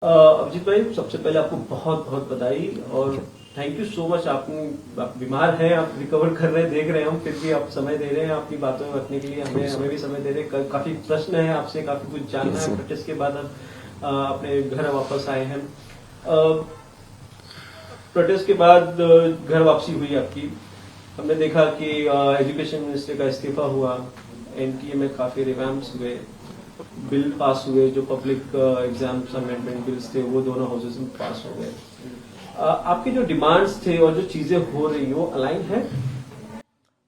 अभिजीत भाई, सबसे पहले आपको बहुत बहुत बधाई और थैंक यू सो मच। आप बीमार हैं, आप रिकवर कर रहे हैं, देख रहे हैं हम, फिर भी आप समय दे रहे हैं अपनी बातों में रखने के लिए। हमें भी समय दे रहे हैं। काफी प्रश्न है आपसे, काफी कुछ जानना है। प्रोटेस्ट के बाद आप अपने घर वापस आए हैं। प्रोटेस्ट के बाद घर वापसी हुई आपकी। हमने देखा कि एजुकेशन मिनिस्टर का इस्तीफा हुआ, एनटीए में काफी रिवैम्प्स हुए, बिल पास हुए, जो पब्लिक एग्जाम्स अमेंडमेंट बिल्स थे वो दोनों हाउसेस में पास हो गए। आपके जो डिमांड्स थे और जो चीजें हो रही वो अलाइन है?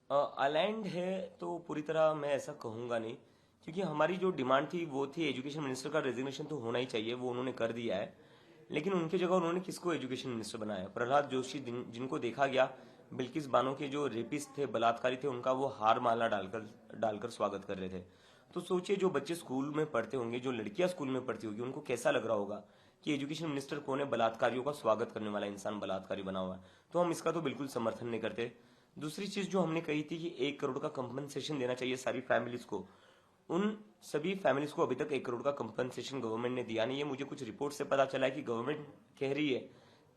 अलाइंड है तो पूरी तरह मैं ऐसा कहूंगा नहीं, क्योंकि हमारी जो डिमांड थी वो थी एजुकेशन मिनिस्टर का रेजिग्नेशन तो होना ही चाहिए, वो उन्होंने कर दिया है। लेकिन उनकी जगह उन्होंने किसको एजुकेशन मिनिस्टर बनाया? प्रहलाद जोशी, जिनको देखा गया बिल्किस बानो के जो रेपिस्ट थे, बलात्कारी थे, उनका वो हार माला डालकर डालकर स्वागत कर रहे थे। तो सोचिए, जो बच्चे स्कूल में पढ़ते होंगे, जो लड़कियां स्कूल में पढ़ती होगी, उनको कैसा लग रहा होगा कि एजुकेशन मिनिस्टर कौन है? बलात्कारियों का स्वागत करने वाला इंसान बलात्कारी बना हुआ है। तो हम इसका तो बिल्कुल समर्थन नहीं करते। दूसरी चीज जो हमने कही थी कि 1 करोड़ का कंपनसेशन देना चाहिए सारी फैमिलीज को, उन सभी फैमिलीज को अभी तक 1 करोड़ का कंपनसेशन गवर्नमेंट ने दिया नहीं है। मुझे कुछ रिपोर्ट से पता चला है कि गवर्नमेंट कह रही है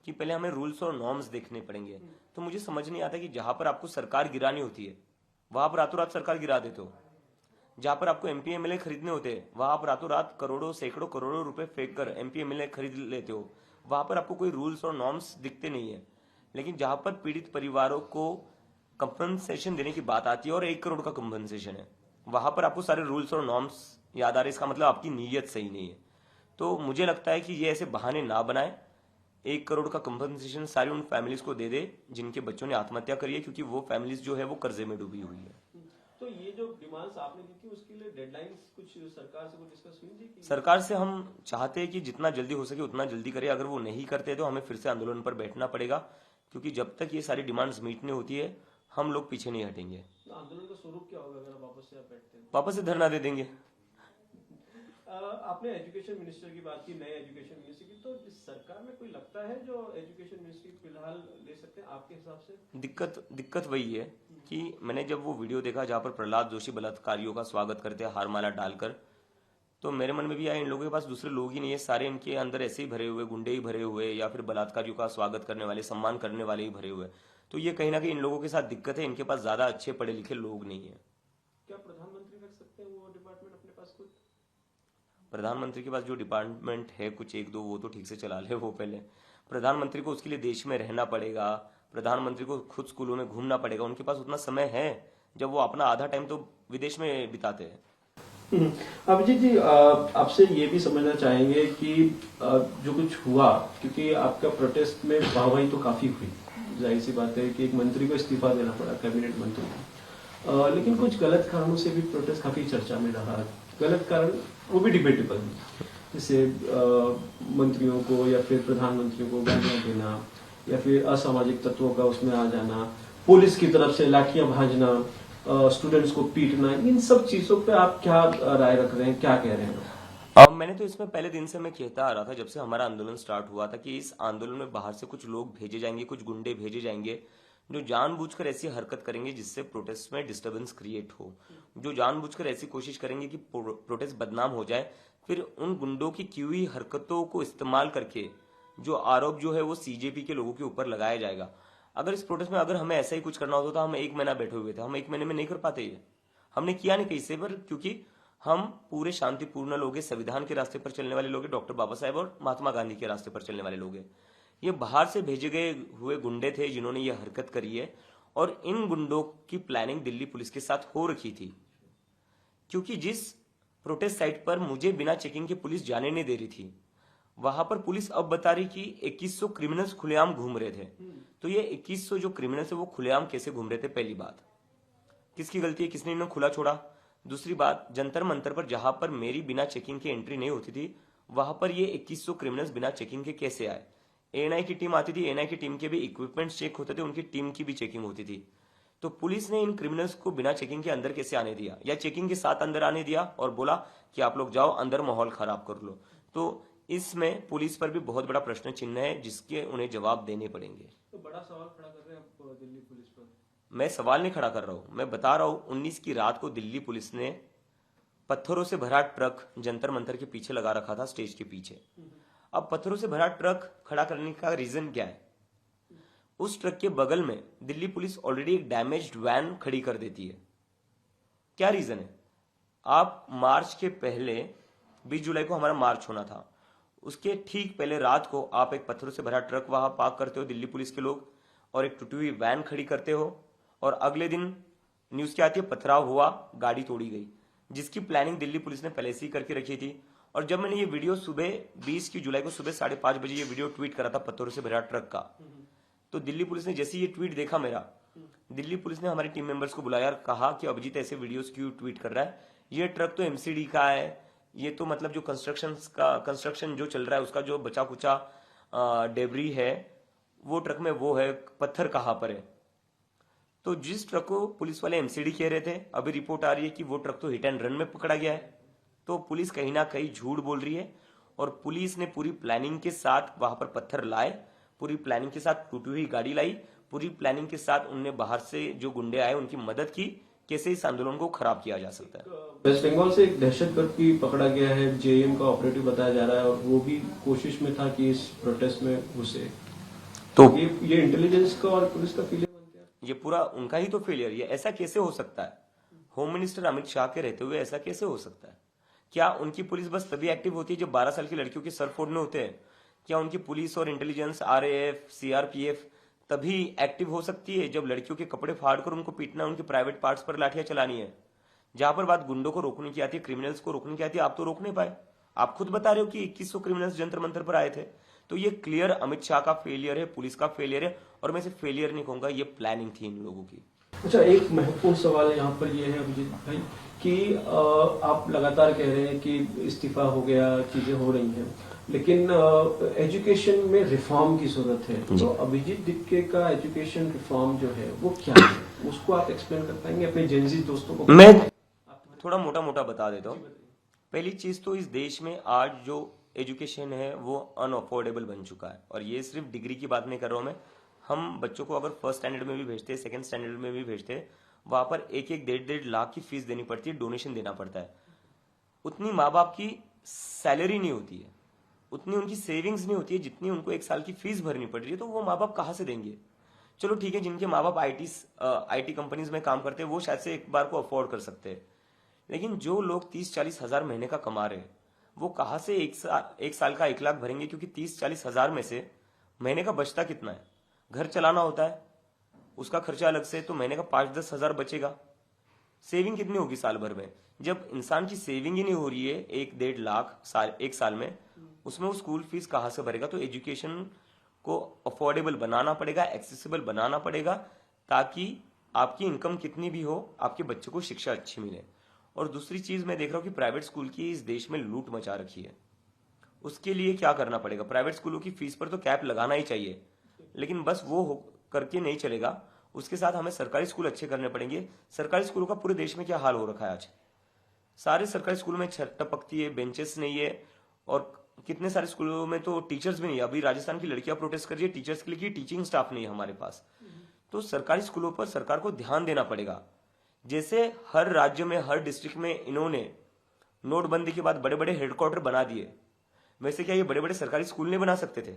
कि पहले हमें रूल्स और नॉर्म्स देखने पड़ेंगे। तो मुझे समझ नहीं आता कि जहां पर आपको सरकार गिरानी होती है वहां पर रातों रात सरकार गिरा देते हो, जहां पर आपको एमपी एमएलए खरीदने होते हैं वहां आप रातों रात करोड़ों सैकड़ों करोड़ों रुपए फेंक कर एमपी एमएलए खरीद लेते हो। वहां पर आपको कोई रूल्स और नॉर्म्स दिखते नहीं है। लेकिन जहां पर पीड़ित परिवारों को कंपनसेशन देने की बात आती है और 1 करोड़ का कंपनसेशन है, वहां पर आपको सारे रूल्स और नॉर्म्स याद आ रहे। इसका मतलब आपकी नीयत सही नहीं है। तो मुझे लगता है कि ये ऐसे बहाने ना बनाए। 1 करोड़ का कंपनसेशन सारी उन फैमिलीज को दे दे जिनके बच्चों ने आत्महत्या करी है, क्योंकि वो फैमिलीज जो है वो कर्जे में डूबी हुई है। तो ये जो डिमांड्स आपने दी थी उसके लिए डेडलाइंस कुछ सरकार से कुछ डिस्कस हुई थी कि? सरकार से हम चाहते हैं कि जितना जल्दी हो सके उतना जल्दी करे। अगर वो नहीं करते तो हमें फिर से आंदोलन पर बैठना पड़ेगा, क्योंकि जब तक ये सारी डिमांड्स मीट नहीं होती है हम लोग पीछे नहीं हटेंगे। तो आंदोलन का स्वरूप क्या होगा अगर वापस से आप बैठते हैं? वापस से धरना दे देंगे। आपने एजुकेशन मिनिस्टर की बात की, नए एजुकेशन मिनिस्टर की, तो इस सरकार में कोई लगता है जो एजुकेशन मिनिस्ट्री फिलहाल ले सकते हैं आपके हिसाब से? दिक्कत वही है कि मैंने जब वो वीडियो देखा जहां पर प्रहलाद जोशी बलात्कारियों का स्वागत करते हैं हारमाला डालकर, तो मेरे मन में भी आया इन लोगों के पास दूसरे लोग ही नहीं है। सारे इनके अंदर ऐसे ही भरे हुए, गुंडे ही भरे हुए, या फिर बलात्कारियों का स्वागत करने वाले, सम्मान करने वाले ही भरे हुए। तो ये कहीं ना कहीं इन लोगों के साथ दिक्कत है, इनके पास ज्यादा अच्छे पढ़े लिखे लोग नहीं है। क्या प्रधानमंत्री रख सकते हैं वो डिपार्टमेंट अपने पास खुद? प्रधानमंत्री के पास जो डिपार्टमेंट है कुछ एक दो, वो तो ठीक से चला ले। वो पहले प्रधानमंत्री को उसके लिए देश में रहना पड़ेगा, प्रधानमंत्री को खुद स्कूलों में घूमना पड़ेगा। उनके पास उतना समय है जब वो अपना आधा टाइम तो विदेश में बिताते हैं। अभिजीत जी, आपसे ये भी समझना चाहेंगे कि जो कुछ हुआ, क्योंकि आपका प्रोटेस्ट में वाहवाही तो काफी हुई, जाहिर सी बात है कि एक मंत्री को इस्तीफा देना पड़ा, कैबिनेट मंत्री को। लेकिन कुछ गलत कारणों से भी प्रोटेस्ट काफी चर्चा में रहा। गलत कारण वो भी डिबेटेबल है, जैसे मंत्रियों को या फिर प्रधानमंत्रियों को गालियां देना, या फिर असामाजिक तत्वों का उसमें आ जाना, पुलिस की तरफ से लाठियां भाजना, स्टूडेंट्स को पीटना, इन सब चीजों पे आप क्या राय रख रहे हैं, क्या कह रहे हैं? मैंने तो इसमें पहले दिन से मैं कहता आ रहा था, जब से हमारा आंदोलन स्टार्ट हुआ था, कि इस आंदोलन में बाहर से कुछ लोग भेजे जाएंगे, कुछ गुंडे भेजे जाएंगे जो जानबूझकर ऐसी हरकत करेंगे जिससे प्रोटेस्ट में डिस्टरबेंस क्रिएट हो, जो जानबूझकर ऐसी कोशिश करेंगे कि प्रोटेस्ट बदनाम हो जाए। फिर उन गुंडों की की हुई हरकतों को इस्तेमाल करके जो आरोप जो है वो सीजेपी के लोगों के ऊपर लगाया जाएगा। अगर इस प्रोटेस्ट में अगर हमें ऐसा ही कुछ करना होता तो हम 1 महीना बैठे हुए थे, हम 1 महीने में नहीं कर पाते। ये हमने किया नहीं किसी पर, क्योंकि हम पूरे शांतिपूर्ण लोग हैं, संविधान के रास्ते पर चलने वाले लोग हैं, डॉक्टर बाबा साहेब और महात्मा गांधी के रास्ते पर चलने वाले लोग हैं। ये बाहर से भेजे गए हुए गुंडे थे जिन्होंने ये हरकत करी है, और इन गुंडों की प्लानिंग दिल्ली पुलिस के साथ हो रखी थी। क्योंकि जिस प्रोटेस्ट साइट पर मुझे बिना चेकिंग के पुलिस जाने नहीं दे रही थी, वहां पर पुलिस अब बता रही कि 2100 क्रिमिनल्स खुलेआम घूम रहे थे। तो ये 2100 जो क्रिमिनल्स है वो खुलेआम कैसे घूम रहे थे? पहली बात, किसकी गलती है, किसने इन्हें खुला छोड़ा? दूसरी बात, जंतर मंतर पर जहां पर मेरी बिना चेकिंग के एंट्री नहीं होती थी, वहां पर ये 2100 क्रिमिनल्स बिना चेकिंग के कैसे आए? एएनआई की टीम आती थी, एएनआई की टीम के भी इक्विपमेंट चेक होते थे, उनकी टीम की भी चेकिंग होती थी। तो पुलिस ने इन क्रिमिनल्स को बिना चेकिंग के अंदर कैसे आने दिया, या चेकिंग के साथ अंदर आने दिया और बोला कि आप लोग जाओ अंदर माहौल खराब कर लो? तो इसमें पुलिस पर भी बहुत बड़ा प्रश्न चिन्ह है, जिसके उन्हें जवाब देने पड़ेंगे। तो बड़ा सवाल खड़ा कर रहे हैं आप दिल्ली पुलिस पर। मैं सवाल नहीं खड़ा कर रहा हूं, मैं बता रहा हूं 19 की रात को दिल्ली पुलिस ने पत्थरों से भरा ट्रक जंतर मंतर के पीछे लगा रखा था, स्टेज के पीछे। अब पत्थरों से भरा ट्रक खड़ा करने का रीजन क्या है? उस ट्रक के बगल में दिल्ली पुलिस ऑलरेडी एक डैमेज्ड वैन खड़ी कर देती है। क्या रीजन है? आप मार्च के पहले 20 जुलाई को हमारा मार्च होना था, उसके ठीक पहले रात को आप एक पत्थरों से भरा ट्रक वहां पार्क करते हो दिल्ली पुलिस के लोग, और एक टूटी हुई वैन खड़ी करते हो, और अगले दिन न्यूज क्या आती है? पथराव हुआ, गाड़ी तोड़ी गई, जिसकी प्लानिंग दिल्ली पुलिस ने पहले से ही करके रखी थी। और जब मैंने ये वीडियो सुबह 20 की जुलाई को सुबह 5:30 बजे ये वीडियो ट्वीट करा था पत्थरों से भरा ट्रक का, तो दिल्ली पुलिस ने जैसे ये ट्वीट देखा मेरा, दिल्ली पुलिस ने हमारे टीम मेंबर्स को बुलाया और कहा कि अभिजीत ऐसे वीडियोस क्यों ट्वीट कर रहा है? ये ट्रक तो एमसीडी का है, ये तो मतलब जो कंस्ट्रक्शन जो चल रहा है उसका जो बचा कुचा डेबरी है वो ट्रक में वो है, पत्थर कहां पर है? तो जिस ट्रक को पुलिस वाले एमसीडी कह रहे थे, अभी रिपोर्ट आ रही है कि वो ट्रक तो हिट एंड रन में पकड़ा गया है। तो पुलिस कहीं ना कहीं झूठ बोल रही है, और पुलिस ने पूरी प्लानिंग के साथ वहां पर पत्थर लाए, पूरी प्लानिंग के साथ टूटी हुई गाड़ी लाई, पूरी प्लानिंग के साथ उनने बाहर से जो गुंडे आए उनकी मदद की, कैसे इस आंदोलन को खराब किया जा सकता है। वेस्ट बंगाल से एक दहशतगर्द भी पकड़ा गया है, जेएम का ऑपरेटिव बताया जा रहा है, और वो भी कोशिश में था कि इस प्रोटेस्ट में घुसे। तो ये इंटेलिजेंस का और पुलिस का फेलियर बनता है। ये पूरा उनका ही तो फेलियर, ये ऐसा कैसे हो सकता है? होम मिनिस्टर अमित शाह के रहते हुए ऐसा कैसे हो सकता है? क्या उनकी पुलिस बस तभी एक्टिव होती है जब 12 साल की लड़कियों के सर फोड़ने होते हैं? क्या उनकी पुलिस और इंटेलिजेंस आरएएफ सीआरपीएफ तभी एक्टिव हो सकती है जब लड़कियों के कपड़े फाड़कर उनको पीटना, उनके प्राइवेट पार्ट्स पर लाठियां चलानी है? जहां पर बात गुंडों को रोकने की आती है, क्रिमिनल्स को रोकने की आती है, आप तो रोक नहीं पाए। आप खुद बता रहे हो कि 2100 क्रिमिनल्स जंतर मंतर पर आए थे। तो ये क्लियर अमित शाह का फेलियर है, पुलिस का फेलियर है, और मैं इसे फेलियर नहीं कहूंगा, ये प्लानिंग थी इन लोगों की। अच्छा, एक महत्वपूर्ण सवाल यहाँ पर ये है अभिजीत भाई कि आप लगातार कह रहे हैं कि इस्तीफा हो गया, चीजें हो रही हैं, लेकिन एजुकेशन में रिफॉर्म की जरूरत है। तो अभिजीत दिक्के का एजुकेशन रिफॉर्म जो है वो क्या है, उसको आप एक्सप्लेन कर पाएंगे अपने जेनजी दोस्तों को? मैं थोड़ा मोटा मोटा बता देता हूँ। पहली चीज तो इस देश में आज जो एजुकेशन है वो अनअफोर्डेबल बन चुका है, और ये सिर्फ डिग्री की बात नहीं कर रहा हूं मैं। हम बच्चों को अगर फर्स्ट स्टैंडर्ड में भी भेजते हैं, सेकंड स्टैंडर्ड में भी भेजते हैं, वहां पर 1-1, 1.5 लाख की फीस देनी पड़ती है, डोनेशन देना पड़ता है। उतनी माँ बाप की सैलरी नहीं होती है, उतनी उनकी सेविंग्स नहीं होती है जितनी उनको 1 साल की फीस भरनी पड़ रही है। तो वो माँ बाप कहाँ से देंगे? चलो ठीक है, जिनके माँ बाप आईटी कंपनीज में काम करते हैं वो शायद से एक बार को अफोर्ड कर सकते हैं, लेकिन जो लोग 30-40 हजार महीने का कमा रहे हैं वो कहाँ से एक साल का 1 लाख भरेंगे? क्योंकि 30-40 हजार में से महीने का बचता कितना है? घर चलाना होता है, उसका खर्चा अलग से, तो महीने का 5-10 हजार बचेगा। सेविंग कितनी होगी साल भर में? जब इंसान की सेविंग ही नहीं हो रही है 1-1.5 लाख एक साल में, उसमें वो स्कूल फीस कहाँ से भरेगा? तो एजुकेशन को अफोर्डेबल बनाना पड़ेगा, एक्सेसिबल बनाना पड़ेगा, ताकि आपकी इनकम कितनी भी हो, आपके बच्चे को शिक्षा अच्छी मिले। और दूसरी चीज मैं देख रहा हूं कि प्राइवेट स्कूल की इस देश में लूट मचा रखी है। उसके लिए क्या करना पड़ेगा? प्राइवेट स्कूलों की फीस पर तो कैप लगाना ही चाहिए, लेकिन बस वो करके नहीं चलेगा, उसके साथ हमें सरकारी स्कूल अच्छे करने पड़ेंगे। सरकारी स्कूलों का पूरे देश में क्या हाल हो रखा है आज? सारे सरकारी स्कूलों में छत टपकती है, बेंचेस नहीं है, और कितने सारे स्कूलों में तो टीचर्स भी नहीं है। अभी राजस्थान की लड़कियां प्रोटेस्ट कर रही है टीचर्स के लिए कि टीचिंग स्टाफ नहीं है हमारे पास। तो सरकारी स्कूलों पर सरकार को ध्यान देना पड़ेगा। जैसे हर राज्य में, हर डिस्ट्रिक्ट में इन्होंने नोटबंदी के बाद बड़े बड़े हेडक्वार्टर बना दिए, वैसे क्या ये बड़े बड़े सरकारी स्कूल नहीं बना सकते थे?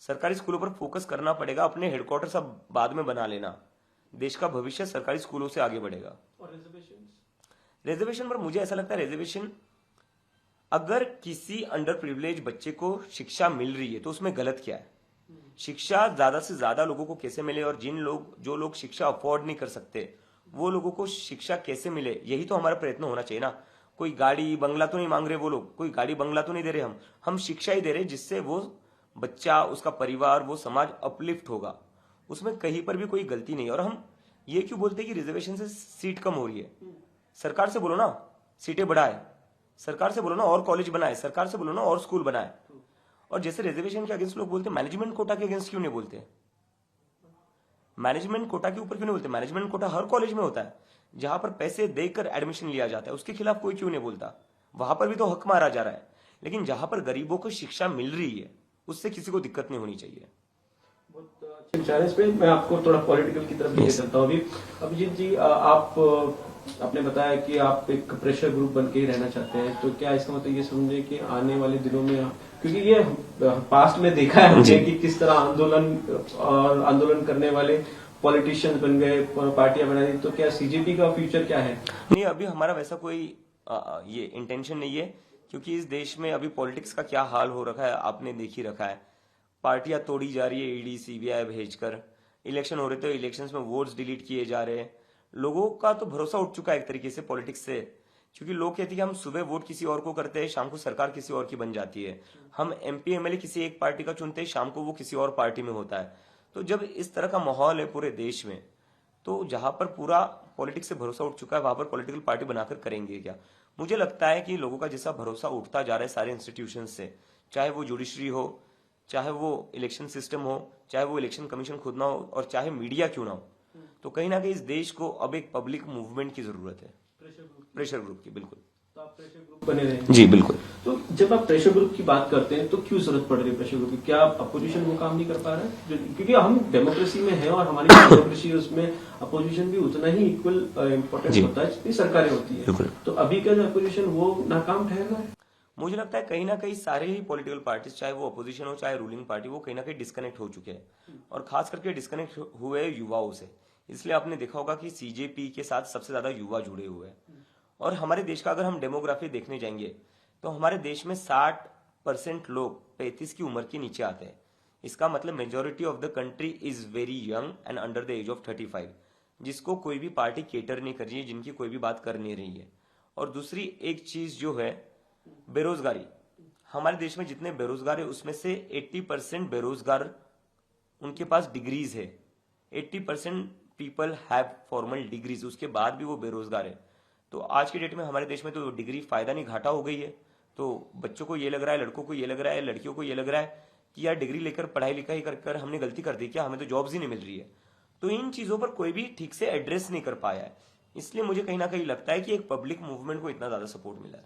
सरकारी स्कूलों पर फोकस करना पड़ेगा, अपने हेडक्वार्टर सब बाद में बना लेना। देश का भविष्य सरकारी स्कूलों से आगे बढ़ेगा। और रिजर्वेशन पर मुझे ऐसा लगता है, रिजर्वेशन अगर किसी अंडर प्रिविलेज बच्चे को शिक्षा मिल रही है तो उसमें गलत क्या है? शिक्षा ज्यादा से ज्यादा लोगों को कैसे मिले, और जो लोग शिक्षा अफोर्ड नहीं कर सकते वो लोगों को शिक्षा कैसे मिले, यही तो हमारा प्रयत्न होना चाहिए ना। कोई गाड़ी बंगला तो नहीं मांग रहे वो लोग, कोई गाड़ी बंगला तो नहीं दे रहे हम शिक्षा ही दे रहे जिससे वो बच्चा, उसका परिवार, वो समाज अपलिफ्ट होगा। उसमें कहीं पर भी कोई गलती नहीं। और हम ये क्यों बोलते हैं कि रिजर्वेशन से सीट कम हो रही है? सरकार से बोलो ना सीटें बढ़ाए, सरकार से बोलो ना और कॉलेज बनाए, सरकार से बोलो ना और स्कूल बनाए। और जैसे रिजर्वेशन के अगेंस्ट लोग बोलते हैं, मैनेजमेंट कोटा के अगेंस्ट क्यों नहीं बोलते? मैनेजमेंट कोटा के ऊपर क्यों नहीं बोलते? मैनेजमेंट कोटा हर कॉलेज में होता है, जहां पर पैसे देकर एडमिशन लिया जाता है, उसके खिलाफ कोई क्यों नहीं बोलता? वहां पर भी तो हक मारा जा रहा है। लेकिन जहां पर गरीबों को शिक्षा मिल रही है उससे किसी को दिक्कत नहीं होनी चाहिए। मैं आपको थोड़ा पॉलिटिकल की तरफ ले चलता हूँ। अभिजीत जी, आप आपने बताया कि आप एक प्रेशर ग्रुप बन के ही रहना चाहते हैं, तो क्या इसका मतलब ये समझे कि आने वाले दिनों में, क्योंकि ये पास्ट में देखा है हमने कि किस तरह आंदोलन करने वाले पॉलिटिशियंस बन गए, पार्टियां बना दी, तो क्या सीजेपी का फ्यूचर क्या है? नहीं, अभी हमारा वैसा कोई ये इंटेंशन नहीं है, क्योंकि इस देश में अभी पॉलिटिक्स का क्या हाल हो रखा है आपने देख ही रखा है। पार्टियां तोड़ी जा रही है ईडी सीबीआई भेजकर, इलेक्शन हो रहे थे, इलेक्शंस में वोट्स डिलीट किए जा रहे हैं। लोगों का तो भरोसा उठ चुका है एक तरीके से पॉलिटिक्स से, क्योंकि लोग कहते हैं कि हम सुबह वोट किसी और को करते हैं, शाम को सरकार किसी और की बन जाती है। हम एमपी एमएलए किसी एक पार्टी का चुनते हैं, शाम को वो किसी और पार्टी में होता है। तो जब इस तरह का माहौल है पूरे देश में, तो जहां पर पूरा पॉलिटिक्स से भरोसा उठ चुका है, वहां पर पॉलिटिकल पार्टी बनाकर करेंगे क्या? मुझे लगता है कि लोगों का जैसा भरोसा उठता जा रहा है सारे इंस्टीट्यूशन से, चाहे वो जुडिशरी हो, चाहे वो इलेक्शन सिस्टम हो, चाहे वो इलेक्शन कमीशन खुद ना हो, और चाहे मीडिया क्यों ना हो, तो कहीं ना कहीं इस देश को अब एक पब्लिक मूवमेंट की जरूरत है, प्रेशर ग्रुप की। बिल्कुल, तो आप प्रेशर ग्रुप बने रहे? जी बिल्कुल। तो जब आप प्रेशर ग्रुप की बात करते हैं, तो क्यों जरूरत पड़ रही है प्रेशर ग्रुप की? क्या अपोजिशन वो काम नहीं कर पा रहा है? क्योंकि हम डेमोक्रेसी में हैं और हमारी डेमोक्रेसी उसमें अपोजिशन भी उतना ही इक्वल इम्पोर्टेंट होता है जितनी सरकारें होती है। तो अभी का जो अपोजिशन वो नाकाम ठहर रहा है? मुझे लगता है कहीं ना कहीं सारे ही पॉलिटिकल पार्टीज, चाहे वो अपोजिशन हो चाहे रूलिंग पार्टी, वो कहीं ना कहीं डिस्कनेक्ट हो चुके हैं, और खास करके डिस्कनेक्ट हुए युवाओं से। इसलिए आपने देखा होगा कि सीजेपी के साथ सबसे ज्यादा युवा जुड़े हुए हैं। और हमारे देश का अगर हम डेमोग्राफी देखने जाएंगे, तो हमारे देश में 60% लोग 35 की उम्र के नीचे आते हैं। इसका मतलब majority of the country is very young and under the age of 35, जिसको कोई भी पार्टी केटर नहीं कर रही है, जिनकी कोई भी बात कर नहीं रही है। और दूसरी एक चीज जो है बेरोजगारी, हमारे देश में जितने बेरोजगार है उसमें से 80% बेरोजगार उनके पास डिग्रीज है। 80% पीपल हैव फॉर्मल डिग्रीज, उसके बाद भी वो बेरोजगार है। तो आज के डेट में हमारे देश में तो डिग्री फायदा नहीं घाटा हो गई है। तो बच्चों को ये लग रहा है, लड़कों को ये लग रहा है, लड़कियों को ये लग रहा है कि यार डिग्री लेकर पढ़ाई लिखाई कर हमने गलती कर दी क्या, हमें तो जॉब्स ही नहीं मिल रही है। तो इन चीजों पर कोई भी ठीक से एड्रेस नहीं कर पाया है। इसलिए मुझे कहीं ना कहीं लगता है कि एक पब्लिक मूवमेंट को इतना ज्यादा सपोर्ट मिला है।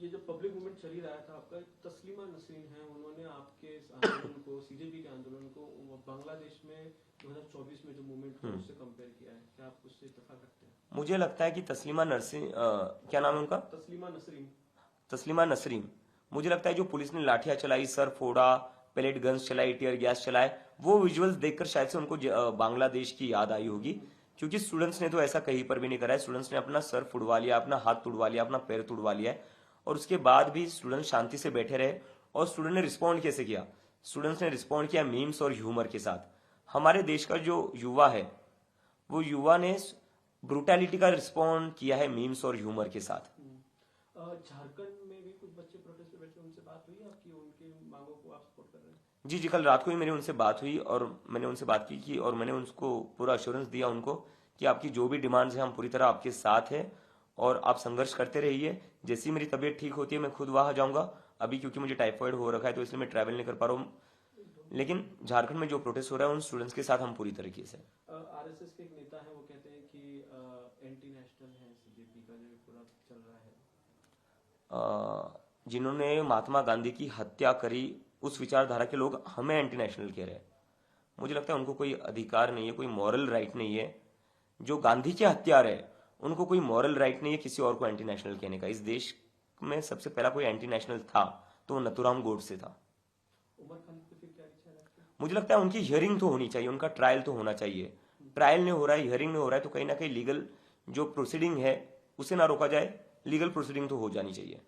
ये जो पब्लिक मूवमेंट चल ही रहा था आपका, तस्लीमा नसरीन है, उन्होंने आपके इस आंदोलन को, सीजेपी के आंदोलन को बांग्लादेश में 2024 में जो मूवमेंट हुआ उससे कंपेयर किया है, क्या आप उससे इत्तेफाक रखते हैं? मुझे लगता है कि तस्लीमा नसरीन, क्या नाम है उनका? तस्लीमा नसरीन। मुझे लगता है जो पुलिस ने लाठियां चलाई, सर फोड़ा, पेलेट गन्स चलाई, टीयर गैस चलाए, वो विजुअल्स देखकर शायद से उनको बांग्लादेश की याद आई होगी। क्योंकि स्टूडेंट्स ने तो ऐसा कहीं पर भी नहीं करा है। स्टूडेंट्स ने अपना सर फुड़वा लिया, अपना हाथ तुड़वा लिया, अपना पैर तुड़वा लिया है, और उसके बाद भी स्टूडेंट शांति से बैठे रहे। और स्टूडेंट ने रिस्पॉन्ड कैसे किया? स्टूडेंट्स ने रिस्पॉन्ड किया मीम्स और ह्यूमर के साथ। हमारे देश का जो युवा है, वो युवा ने ब्रूटैलिटी का रिस्पॉन्ड किया है मीम्स और ह्यूमर के साथ। झारखंड में भी कुछ बच्चे प्रोटेस्ट पे बैठे, उनसे बात हुई आपकी, उनकी मांगों को आप सपोर्ट कर रहे हैं? जी, कल रात को ही मेरी उनसे बात हुई, और मैंने उनसे बात की और मैंने उनको पूरा अश्योरेंस दिया उनको कि आपकी जो भी डिमांड्स है हम पूरी तरह आपके साथ हैं, और आप संघर्ष करते रहिए। जैसी मेरी तबीयत ठीक होती है मैं खुद वहां जाऊंगा। अभी क्योंकि मुझे टाइफाइड हो रखा है तो इसलिए मैं ट्रैवल नहीं कर पा रहा हूँ, लेकिन झारखंड में जो प्रोटेस्ट हो रहा है उन स्टूडेंट्स के साथ हम पूरी तरीके से। आरएसएस के एक नेता है, वो कहते हैं कि एंटी नेशनल है सीजेपी का जो पूरा चल रहा है। जिन्होंने महात्मा गांधी की हत्या करी, उस विचारधारा के लोग हमें एंटी नेशनल कह रहे हैं। मुझे लगता है उनको कोई अधिकार नहीं है, कोई मॉरल राइट नहीं है। जो गांधी के हत्यार है उनको कोई मॉरल राइट नहीं है किसी और को एंटी नेशनल कहने का। इस देश में सबसे पहला कोई एंटी नेशनल था तो वो नथुराम गोडसे था। मुझे लगता है उनकी हियरिंग तो होनी चाहिए, उनका ट्रायल तो होना चाहिए। ट्रायल नहीं हो रहा है, हियरिंग नहीं हो रहा है, तो कहीं ना कहीं लीगल जो प्रोसीडिंग है उसे ना रोका जाए, लीगल प्रोसीडिंग तो हो जानी चाहिए।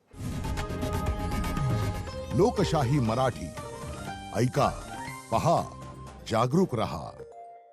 लोकशाही मराठी ऐका, पहा, जागरूक रहा।